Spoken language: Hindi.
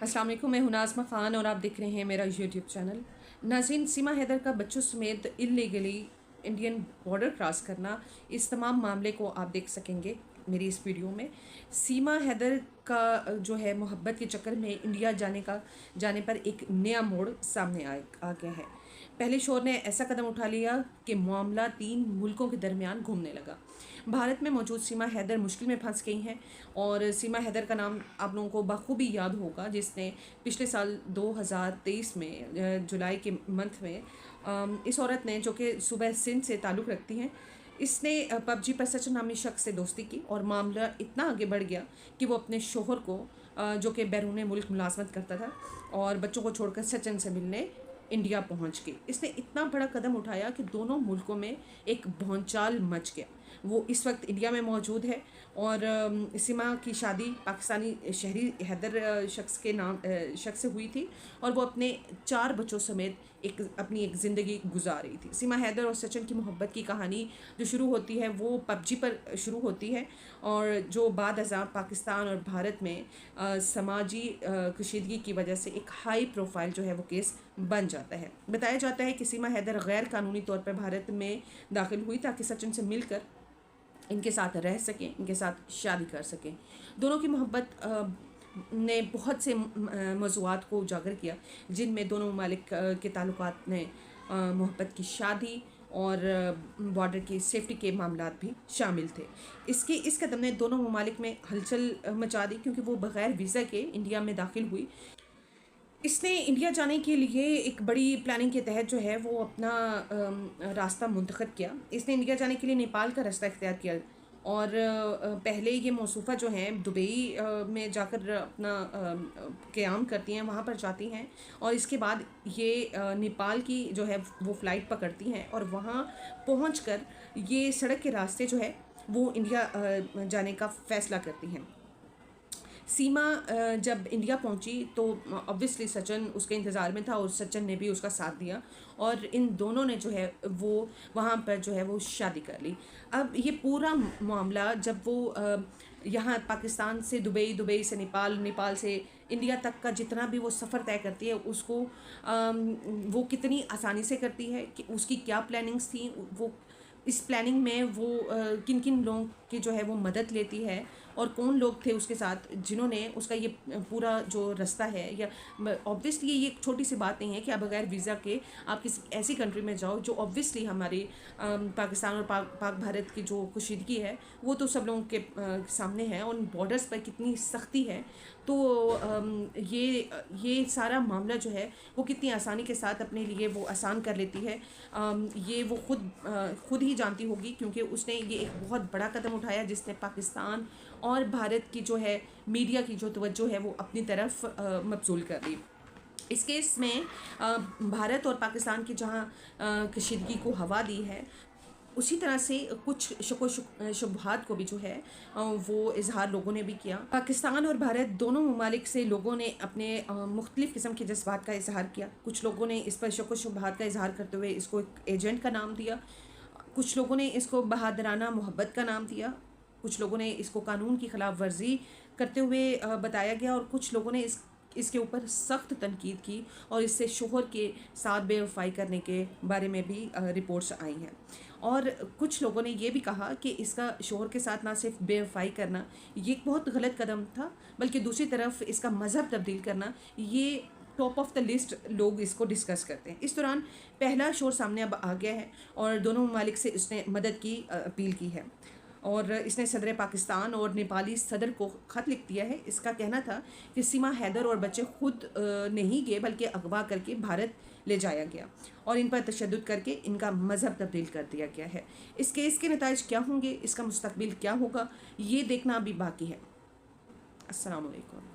अस्सलाम वालेकुम, मैं हूं नाज़मा ख़ान और आप देख रहे हैं मेरा यूट्यूब चैनल। नाज़रीन, सीमा हैदर का बच्चों समेत इल्लीगली इंडियन बॉर्डर क्रॉस करना, इस तमाम मामले को आप देख सकेंगे मेरी इस वीडियो में। सीमा हैदर का जो है मोहब्बत के चक्कर में इंडिया जाने पर एक नया मोड़ सामने आ गया है। पहले शोर ने ऐसा कदम उठा लिया कि मामला 3 मुल्कों के दरमियान घूमने लगा। भारत में मौजूद सीमा हैदर मुश्किल में फंस गई हैं और सीमा हैदर का नाम आप लोगों को बखूबी याद होगा, जिसने पिछले साल 2023 में जुलाई के मंथ में इस औरत ने, जो कि सुबह सिंध से ताल्लुक़ रखती हैं, इसने पबजी पर सचिन नामी शख्स से दोस्ती की और मामला इतना आगे बढ़ गया कि वो अपने शोहर को, जो कि बैरून मुल्क मुलाजमत करता था, और बच्चों को छोड़कर सचिन से मिलने इंडिया पहुंच गई। इसने इतना बड़ा कदम उठाया कि दोनों मुल्कों में एक भौंचाल मच गया। वो इस वक्त इंडिया में मौजूद है और सीमा की शादी पाकिस्तानी शहरी हैदर शख्स से हुई थी और वो अपने 4 बच्चों समेत अपनी एक ज़िंदगी गुजार रही थी। सीमा हैदर और सचिन की मोहब्बत की कहानी जो शुरू होती है वो पबजी पर शुरू होती है और जो बाद अज़ां पाकिस्तान और भारत में समाजी कशीदगी की वजह से एक हाई प्रोफाइल जो है वो केस बन जाता है। बताया जाता है कि सीमा हैदर गैर कानूनी तौर पर भारत में दाखिल हुई ताकि सचिन से मिलकर इनके साथ रह सकें, इनके साथ शादी कर सकें। दोनों की मोहब्बत ने बहुत से मौज़ूआत को उजागर किया, जिनमें दोनों ममालिक के ताल्लुकात ने मोहब्बत की शादी और बॉर्डर की सेफ्टी के मामलात भी शामिल थे। इस कदम ने दोनों ममालिक में हलचल मचा दी, क्योंकि वो बग़ैर वीज़ा के इंडिया में दाखिल हुई। इसने इंडिया जाने के लिए एक बड़ी प्लानिंग के तहत जो है वो अपना रास्ता मुंतखब किया। इसने इंडिया जाने के लिए नेपाल का रास्ता इख्तियार किया और पहले ये मौसूफ़ा जो हैं दुबई में जाकर अपना क़याम करती हैं, वहाँ पर जाती हैं और इसके बाद ये नेपाल की जो है वो फ़्लाइट पकड़ती हैं और वहाँ पहुँचकर ये सड़क के रास्ते जो है वो इंडिया जाने का फ़ैसला करती हैं। सीमा जब इंडिया पहुंची तो ऑब्वियसली सचिन उसके इंतज़ार में था और सचिन ने भी उसका साथ दिया और इन दोनों ने जो है वो वहाँ पर जो है वो शादी कर ली। अब ये पूरा मामला जब वो यहाँ पाकिस्तान से दुबई से नेपाल, नेपाल से इंडिया तक का जितना भी वो सफ़र तय करती है, उसको वो कितनी आसानी से करती है, कि उसकी क्या प्लानिंग्स थी, वो इस प्लानिंग में वो किन किन लोगों की जो है वो मदद लेती है और कौन लोग थे उसके साथ जिन्होंने उसका ये पूरा जो रास्ता है, या ऑब्वियसली ये एक छोटी सी बात नहीं है कि आप बगैर वीज़ा के आप किसी ऐसी कंट्री में जाओ जो ऑब्वियसली हमारे पाकिस्तान और पाक भारत की जो कशीदगी है वो तो सब लोगों के सामने है, उन बॉर्डर्स पर कितनी सख्ती है। तो ये सारा मामला जो है वो कितनी आसानी के साथ अपने लिए वो आसान कर लेती है, ये वो खुद ही जानती होगी, क्योंकि उसने ये एक बहुत बड़ा कदम उठाया जिसने पाकिस्तान और भारत की जो है मीडिया की जो तवज्जो है वो अपनी तरफ मबज़ूल कर दी। इस केस में भारत और पाकिस्तान की जहाँ कशीदगी को हवा दी है, उसी तरह से कुछ शुबहात को भी जो है वो इजहार लोगों ने भी किया। पाकिस्तान और भारत दोनों ममालिक से लोगों ने अपने मुख्तलिफ़ किस्म के जज्बात का इजहार किया। कुछ लोगों ने इस पर शुबहात का इजहार करते हुए इसको एक एजेंट का नाम दिया, कुछ लोगों ने इसको बहादराना मोहब्बत का नाम दिया, कुछ लोगों ने इसको कानून की खिलाफ वर्जी करते हुए बताया गया और कुछ लोगों ने इसके ऊपर सख्त तनकीद की और इससे शोहर के साथ बेवफाई करने के बारे में भी रिपोर्ट्स आई हैं। और कुछ लोगों ने ये भी कहा कि इसका शोहर के साथ ना सिर्फ बेवफाई करना ये एक बहुत गलत कदम था, बल्कि दूसरी तरफ इसका मज़हब तब्दील करना, ये टॉप ऑफ द लिस्ट लोग इसको डिस्कस करते हैं। इस दौरान पहला शोर सामने अब आ गया है और दोनों ममालिक से इसने मदद की अपील की है और इसने सदर पाकिस्तान और नेपाली सदर को ख़त लिख दिया है। इसका कहना था कि सीमा हैदर और बच्चे खुद नहीं गए, बल्कि अगवा करके भारत ले जाया गया और इन पर तशद्दुद करके इनका मज़हब तब्दील कर दिया गया है। इस केस के नताइज क्या होंगे, इसका मुस्तकबिल क्या होगा, ये देखना अभी बाकी है। अस्सलाम वालेकुम।